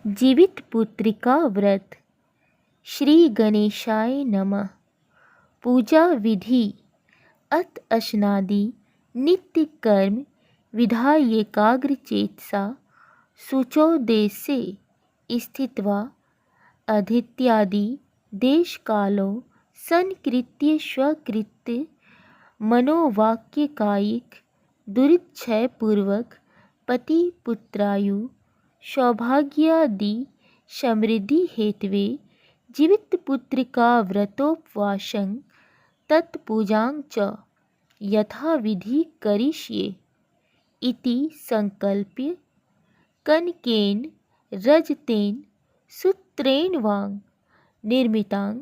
जीवित पुत्रिका व्रत। श्री गणेशाय नमः। पूजा विधि। अत अशनादि नित्य कर्म विधायेकाग्र चेतसा शुचोदेशे स्थित्वा अधीत्यादि देश कालो सन्कृत्य स्वकृत्य मनोवाक्य कायिक दुरिच्छय पूर्वक पति पुत्रायु सौभाग्यादि समृद्धि हेतवे जीवित पुत्रिका व्रतोपवासं तत्पूजां च यथाविधि करिष्ये इति संकल्प्य कनकेन रजतेन सूत्रेण वा निर्मितां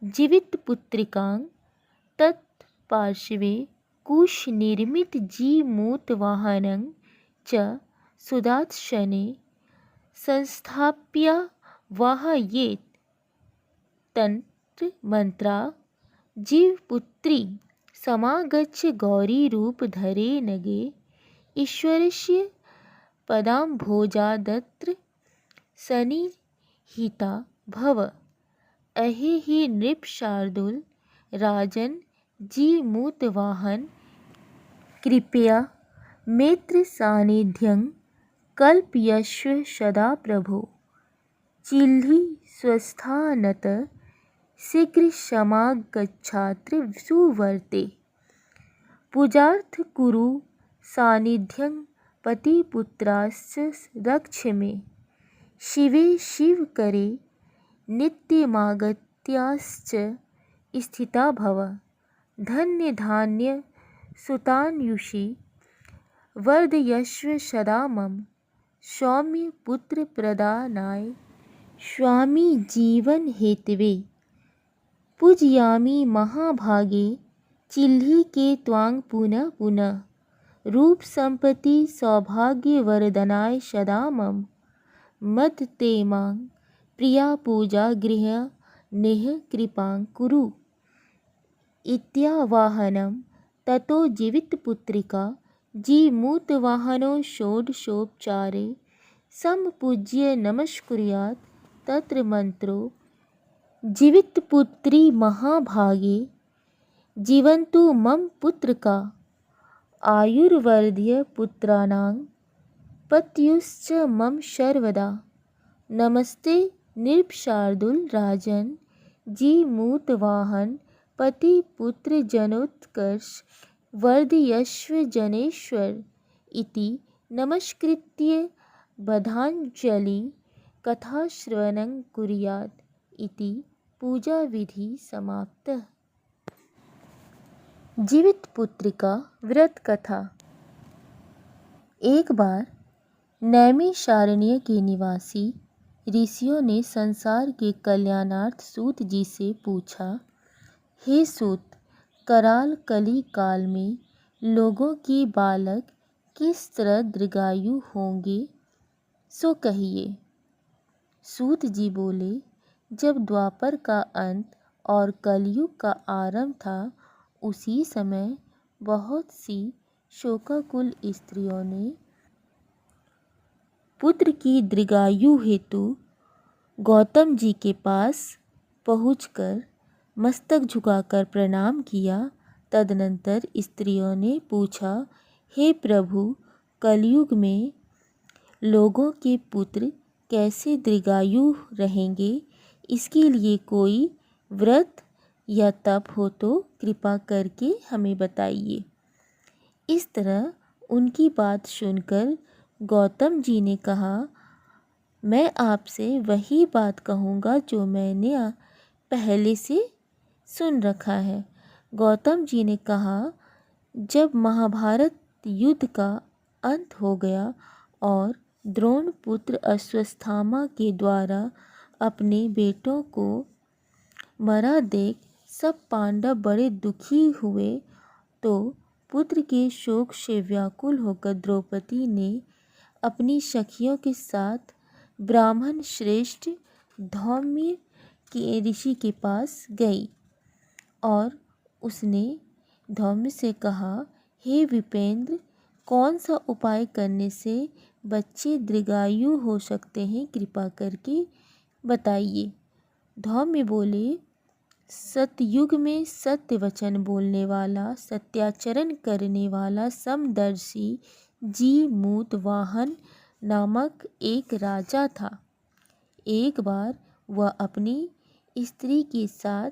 जीवित पुत्रिकां तत्पार्श्वे कुशनिर्मितजीमूतवाहनं च सुदाशने संस्थाप्य वाहयेत्। तंत्र मंत्रा जीवपुत्री समागच्छ गौरी रूप धरे नगे ईश्वरस्य पदाम्भोजादत्र सन्निहिता भव। अहेहि नृपशार्दूल राजन जीमूतवाहन कृपया मेत्र सान्निध्यं कल्पयस्व सदा प्रभो। चिल्हि स्वस्थानत शीघ्र समागच्छात्र सुवर्ते। पूजार्थ कुरु सान्निध्यं पतिपुत्राश्च रक्ष मे। शिवे शिवकरे नित्यमागत्याश्च स्थिता भव। धन्य धान्य सुतान्युषि वर्धयस्व सदा मम। सौम्य पुत्र प्रदानाय स्वामी जीवन हेतवे। पूजयामि महाभागे चिल्हि के त्वां पुनः पुनः। रूप संपत्ति सौभाग्य वरदनाय सदा मम। मद ते मां प्रिया पूजा गृह नेह कृपां कुरु। इत्यावाहनं ततो जीवित पुत्रिका जीमूतवाहनो षोडशोपचारे सम्पूज्य नमस्कुर्यात्। तत्र मंत्रो जीवितपुत्री महाभागे जीवन्तु मम पुत्रका। आयुर्वर्ध्य पुत्राणां पत्युश्च मम सर्वदा। नमस्ते नृपशार्दूल राजन जीमूतवाहन पतिपुत्र जनोत्कर्ष वर्धयस्व जनेश्वर इति नमस्कृत्य बधांजलि कथाश्रवणं कुर्यात् इति पूजा विधि समाप्तः। जीवित पुत्रिका व्रत कथा। एक बार नैमिषारण्य के निवासी ऋषियों ने संसार के कल्याणार्थ सूत जी से पूछा, हे सूत, कराल कली काल में लोगों के बालक किस तरह दीर्घायु होंगे, सो कहिए। सूत जी बोले, जब द्वापर का अंत और कलयुग का आरंभ था, उसी समय बहुत सी शोकाकुल स्त्रियों ने पुत्र की दीर्घायु हेतु गौतम जी के पास पहुंचकर मस्तक झुकाकर प्रणाम किया। तदनंतर स्त्रियों ने पूछा, हे प्रभु, कलयुग में लोगों के पुत्र कैसे दीर्घायु रहेंगे, इसके लिए कोई व्रत या तप हो तो कृपा करके हमें बताइए। इस तरह उनकी बात सुनकर गौतम जी ने कहा, मैं आपसे वही बात कहूँगा जो मैंने पहले से सुन रखा है। गौतम जी ने कहा, जब महाभारत युद्ध का अंत हो गया और द्रोण पुत्र अश्वत्थामा के द्वारा अपने बेटों को मरा देख सब पांडव बड़े दुखी हुए, तो पुत्र के शोक से व्याकुल होकर द्रौपदी ने अपनी सखियों के साथ ब्राह्मण श्रेष्ठ धौम्य के ऋषि के पास गई और उसने धौम्य से कहा, हे विपेंद्र, कौन सा उपाय करने से बच्चे दीर्घायु हो सकते हैं, कृपा करके बताइए। धौम्य बोले, सतयुग में सत्य वचन बोलने वाला, सत्याचरण करने वाला समदर्शी जीमूत वाहन नामक एक राजा था। एक बार वह अपनी स्त्री के साथ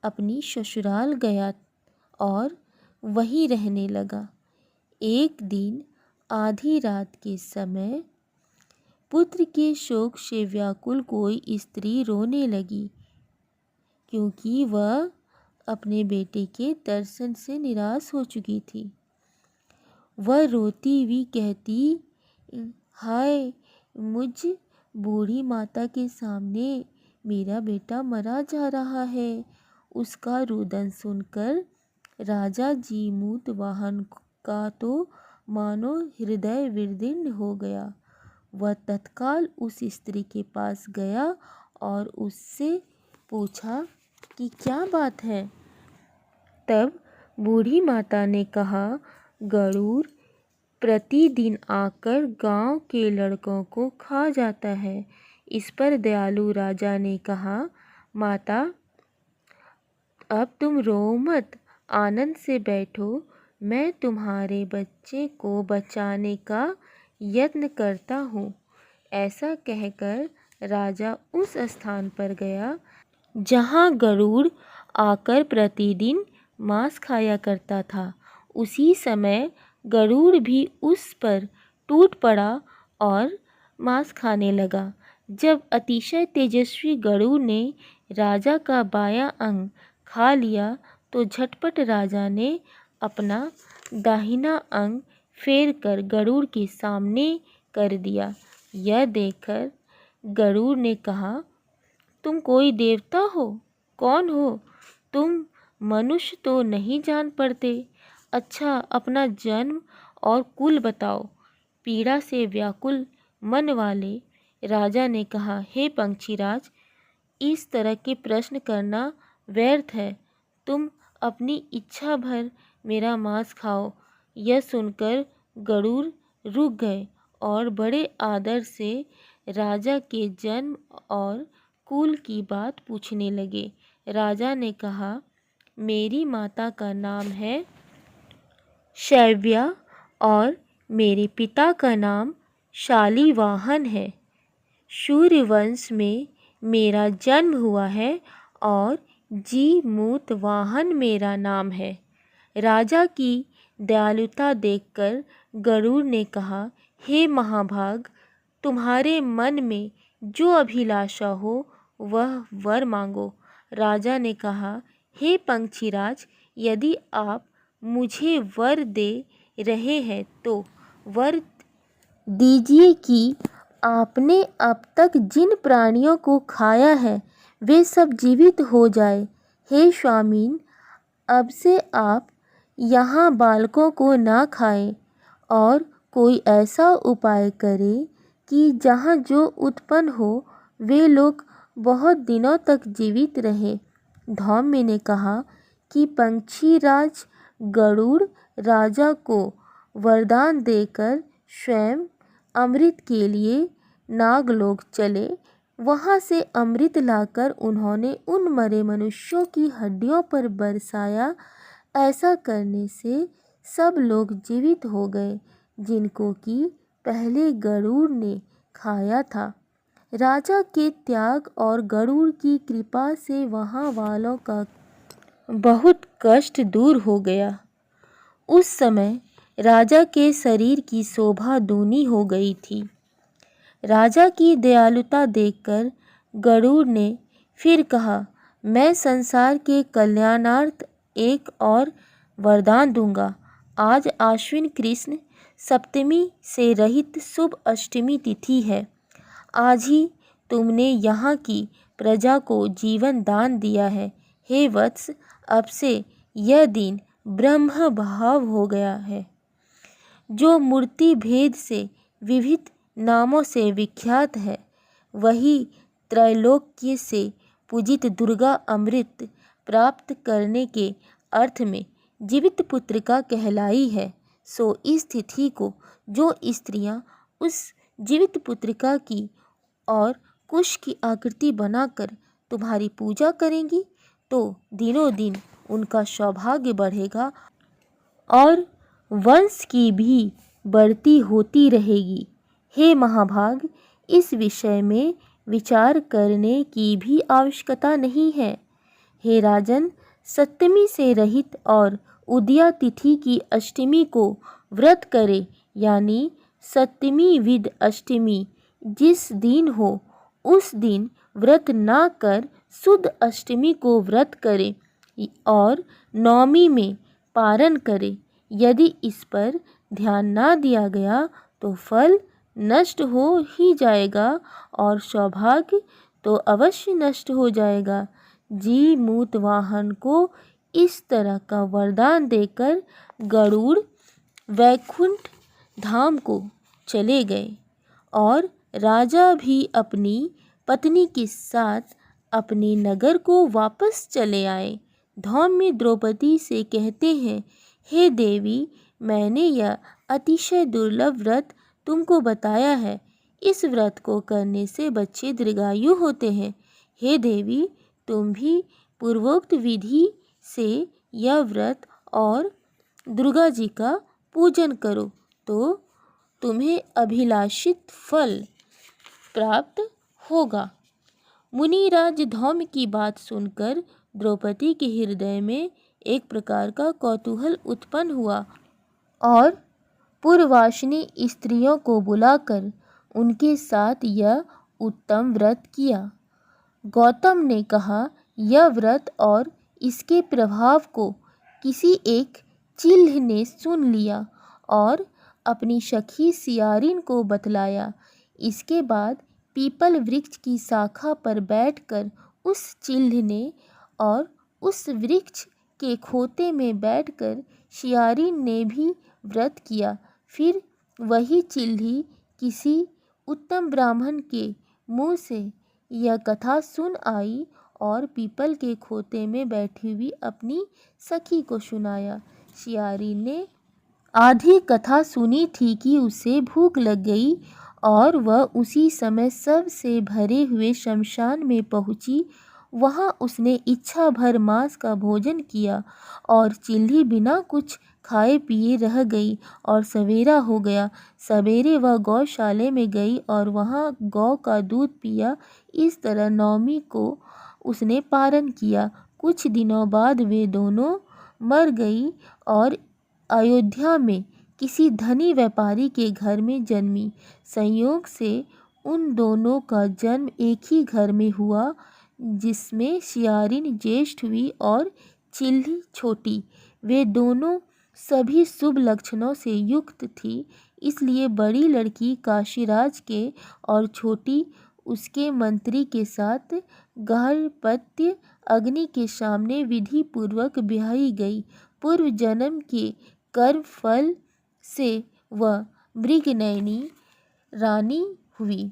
अपनी ससुराल गया और वहीं रहने लगा। एक दिन आधी रात के समय पुत्र के शोक से व्याकुल कोई स्त्री रोने लगी, क्योंकि वह अपने बेटे के दर्शन से निराश हो चुकी थी। वह रोती हुई कहती, हाय, मुझ बूढ़ी माता के सामने मेरा बेटा मरा जा रहा है। उसका रुदन सुनकर राजा जीमूत वाहन का तो मानो हृदय विदीर्ण हो गया। वह तत्काल उस स्त्री के पास गया और उससे पूछा कि क्या बात है। तब बूढ़ी माता ने कहा, गरुड़ प्रतिदिन आकर गांव के लड़कों को खा जाता है। इस पर दयालु राजा ने कहा, माता, अब तुम रो मत, आनंद से बैठो, मैं तुम्हारे बच्चे को बचाने का यत्न करता हूँ। ऐसा कहकर राजा उस स्थान पर गया जहाँ गरुड़ आकर प्रतिदिन मांस खाया करता था। उसी समय गरुड़ भी उस पर टूट पड़ा और मांस खाने लगा। जब अतिशय तेजस्वी गरुड़ ने राजा का बायां अंग खा लिया तो झटपट राजा ने अपना दाहिना अंग फेर कर गरुड़ के सामने कर दिया। यह देखकर गरुड़ ने कहा, तुम कोई देवता हो? कौन हो तुम? मनुष्य तो नहीं जान पड़ते। अच्छा, अपना जन्म और कुल बताओ। पीड़ा से व्याकुल मन वाले राजा ने कहा, हे पंक्षीराज, इस तरह के प्रश्न करना व्यर्थ है। तुम अपनी इच्छा भर मेरा मांस खाओ। यह सुनकर गरुड़ रुक गए और बड़े आदर से राजा के जन्म और कुल की बात पूछने लगे। राजा ने कहा, मेरी माता का नाम है शैव्या और मेरे पिता का नाम शालीवाहन है। सूर्यवंश में मेरा जन्म हुआ है और जीमूत वाहन मेरा नाम है। राजा की दयालुता देखकर गरुड़ ने कहा, हे महाभाग, तुम्हारे मन में जो अभिलाषा हो वह वर मांगो। राजा ने कहा, हे पंक्षीराज, यदि आप मुझे वर दे रहे हैं तो वर दीजिए कि आपने अब तक जिन प्राणियों को खाया है वे सब जीवित हो जाए। हे स्वामीन, अब से आप यहाँ बालकों को ना खाएं और कोई ऐसा उपाय करें कि जहाँ जो उत्पन्न हो वे लोग बहुत दिनों तक जीवित रहे। धौम्य ने कहा कि पंक्षीराज गरुड़ राजा को वरदान देकर स्वयं अमृत के लिए नागलोक चले। वहाँ से अमृत लाकर उन्होंने उन मरे मनुष्यों की हड्डियों पर बरसाया। ऐसा करने से सब लोग जीवित हो गए जिनको कि पहले गरुड़ ने खाया था। राजा के त्याग और गरुड़ की कृपा से वहाँ वालों का बहुत कष्ट दूर हो गया। उस समय राजा के शरीर की शोभा दूनी हो गई थी। राजा की दयालुता देखकर गरुड़ ने फिर कहा, मैं संसार के कल्याणार्थ एक और वरदान दूंगा। आज आश्विन कृष्ण सप्तमी से रहित शुभ अष्टमी तिथि है। आज ही तुमने यहाँ की प्रजा को जीवन दान दिया है। हे वत्स, अब से यह दिन ब्रह्म भाव हो गया है, जो मूर्ति भेद से विविध नामों से विख्यात है। वही त्रैलोक्य से पूजित दुर्गा अमृत प्राप्त करने के अर्थ में जीवित पुत्र का कहलाई है। सो इस तिथि को जो स्त्रियां उस जीवित पुत्रिका की और कुश की आकृति बनाकर तुम्हारी पूजा करेंगी तो दिनों दिन उनका सौभाग्य बढ़ेगा और वंश की भी बढ़ती होती रहेगी। हे महाभाग, इस विषय में विचार करने की भी आवश्यकता नहीं है। हे राजन, सप्तमी से रहित और उदया तिथि की अष्टमी को व्रत करे, यानी सप्तमी विद अष्टमी जिस दिन हो उस दिन व्रत ना कर शुद्ध अष्टमी को व्रत करे और नवमी में पारण करे। यदि इस पर ध्यान ना दिया गया तो फल नष्ट हो ही जाएगा और सौभाग्य तो अवश्य नष्ट हो जाएगा। जी मूत वाहन को इस तरह का वरदान देकर गरुड़ वैकुंठ धाम को चले गए और राजा भी अपनी पत्नी के साथ अपने नगर को वापस चले आए। धौम्य द्रौपदी से कहते हैं, हे देवी, मैंने यह अतिशय दुर्लभ व्रत तुमको बताया है। इस व्रत को करने से बच्चे दीर्घायु होते हैं। हे देवी, तुम भी पूर्वोक्त विधि से यह व्रत और दुर्गा जी का पूजन करो तो तुम्हें अभिलाषित फल प्राप्त होगा। मुनिराज धौम्य की बात सुनकर द्रौपदी के हृदय में एक प्रकार का कौतूहल उत्पन्न हुआ और पूर्ववासिनी स्त्रियों को बुलाकर उनके साथ यह उत्तम व्रत किया। गौतम ने कहा, यह व्रत और इसके प्रभाव को किसी एक चिल्ह ने सुन लिया और अपनी सखी सियारिन को बतलाया। इसके बाद पीपल वृक्ष की शाखा पर बैठकर उस चिल्ह ने और उस वृक्ष के खोते में बैठकर सियारिन ने भी व्रत किया। फिर वही चिल्ही किसी उत्तम ब्राह्मण के मुँह से यह कथा सुन आई और पीपल के खोते में बैठी हुई अपनी सखी को सुनाया। सियारिन ने आधी कथा सुनी थी कि उसे भूख लग गई और वह उसी समय सबसे भरे हुए शमशान में पहुंची। वहां उसने इच्छा भर मांस का भोजन किया और चिल्ही बिना कुछ खाए पिए रह गई और सवेरा हो गया। सवेरे वह गौशाले में गई और वहां गौ का दूध पिया। इस तरह नवमी को उसने पारण किया। कुछ दिनों बाद वे दोनों मर गई और अयोध्या में किसी धनी व्यापारी के घर में जन्मी। संयोग से उन दोनों का जन्म एक ही घर में हुआ, जिसमें सियारिन ज्येष्ठ हुई और चिल्ही छोटी। वे दोनों सभी शुभ लक्षणों से युक्त थी, इसलिए बड़ी लड़की काशीराज के और छोटी उसके मंत्री के साथ गार्हपत्य अग्नि के सामने विधि पूर्वक ब्याही गई। पूर्व जन्म के कर्म फल से वह मृगनयनी रानी हुई।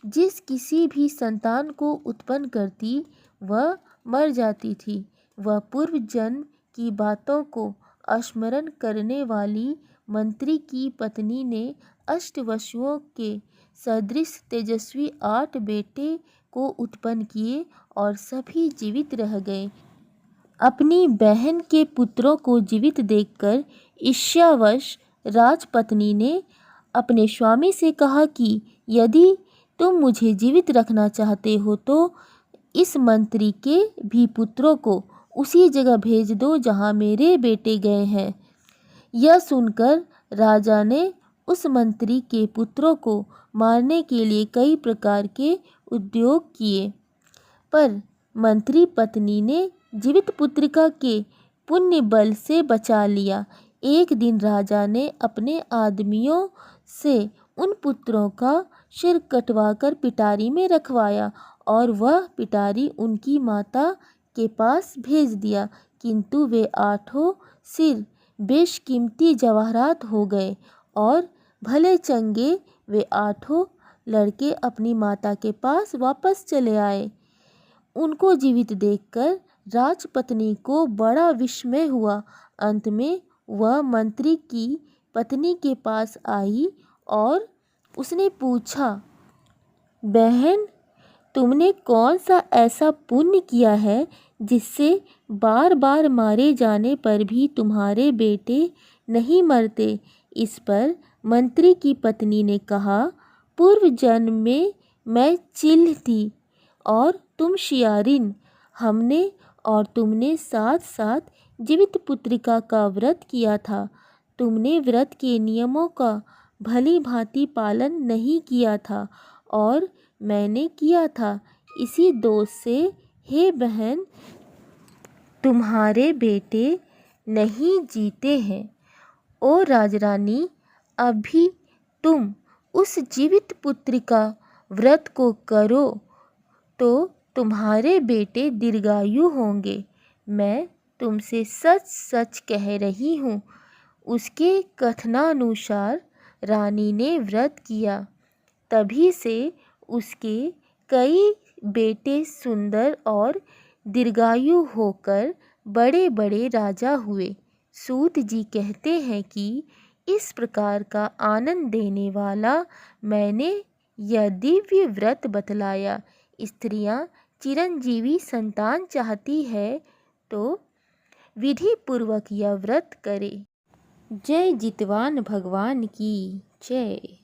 जिस किसी भी संतान को उत्पन्न करती वह मर जाती थी। वह पूर्व जन्म की बातों को स्मरण करने वाली मंत्री की पत्नी ने अष्टवसुओं के सदृश तेजस्वी 8 बेटे को उत्पन्न किए और सभी जीवित रह गए। अपनी बहन के पुत्रों को जीवित देखकर ईर्ष्यावश राजपत्नी ने अपने स्वामी से कहा कि यदि तुम मुझे जीवित रखना चाहते हो तो इस मंत्री के भी पुत्रों को उसी जगह भेज दो जहां मेरे बेटे गए हैं। यह सुनकर राजा ने उस मंत्री के पुत्रों को मारने के लिए कई प्रकार के उद्योग किए, पर मंत्री पत्नी ने जीवित पुत्रिका के पुण्य बल से बचा लिया। एक दिन राजा ने अपने आदमियों से उन पुत्रों का सिर कटवाकर पिटारी में रखवाया और वह पिटारी उनकी माता के पास भेज दिया, किंतु वे 8 सिर बेशकीमती जवाहरात हो गए और भले चंगे वे 8 लड़के अपनी माता के पास वापस चले आए। उनको जीवित देखकर राजपत्नी को बड़ा विस्मय हुआ। अंत में वह मंत्री की पत्नी के पास आई और उसने पूछा, बहन, तुमने कौन सा ऐसा पुण्य किया है जिससे बार बार मारे जाने पर भी तुम्हारे बेटे नहीं मरते? इस पर मंत्री की पत्नी ने कहा, पूर्व जन्म में मैं चिल्ह थी और तुम शियारिन। हमने और तुमने साथ साथ जीवित पुत्रिका का व्रत किया था। तुमने व्रत के नियमों का भली भांति पालन नहीं किया था और मैंने किया था। इसी दोष से हे बहन, तुम्हारे बेटे नहीं जीते हैं। ओ राजरानी, अभी तुम उस जीवित पुत्रिका व्रत को करो तो तुम्हारे बेटे दीर्घायु होंगे। मैं तुमसे सच सच कह रही हूँ। उसके कथनानुसार रानी ने व्रत किया, तभी से उसके कई बेटे सुंदर और दीर्घायु होकर बड़े बड़े राजा हुए। सूत जी कहते हैं कि इस प्रकार का आनंद देने वाला मैंने यह दिव्य व्रत बतलाया। स्त्रियां चिरंजीवी संतान चाहती है तो विधि पूर्वक यह व्रत करे। जय जितवान भगवान की जय।